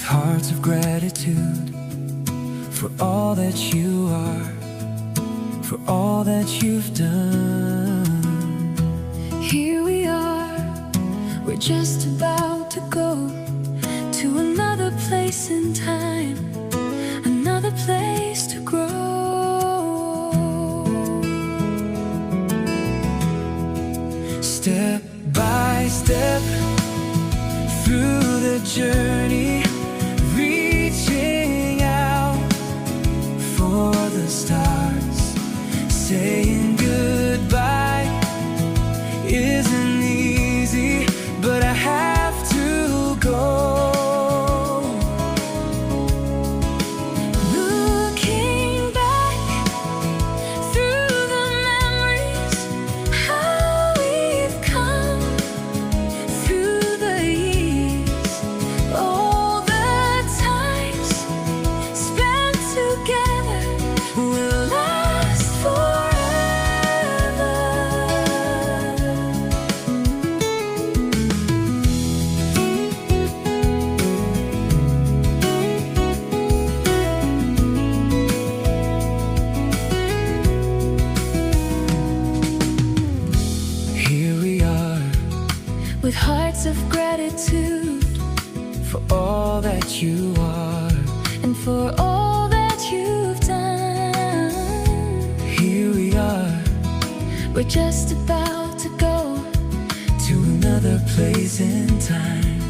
with hearts of gratitude for all that you are, for all that you've done. Here we are, we're just about to go to another place in time, another place to grow. Step by step through the journey, reaching out for the stars, saying goodbye isn't easy, but I have to go. Looking back through the memories, how we've come through the years, all the times spent together will last forever. Here we are, With hearts of gratitude for all that you are. and for all that you've done. Here we are, We're just about to go to another place in time.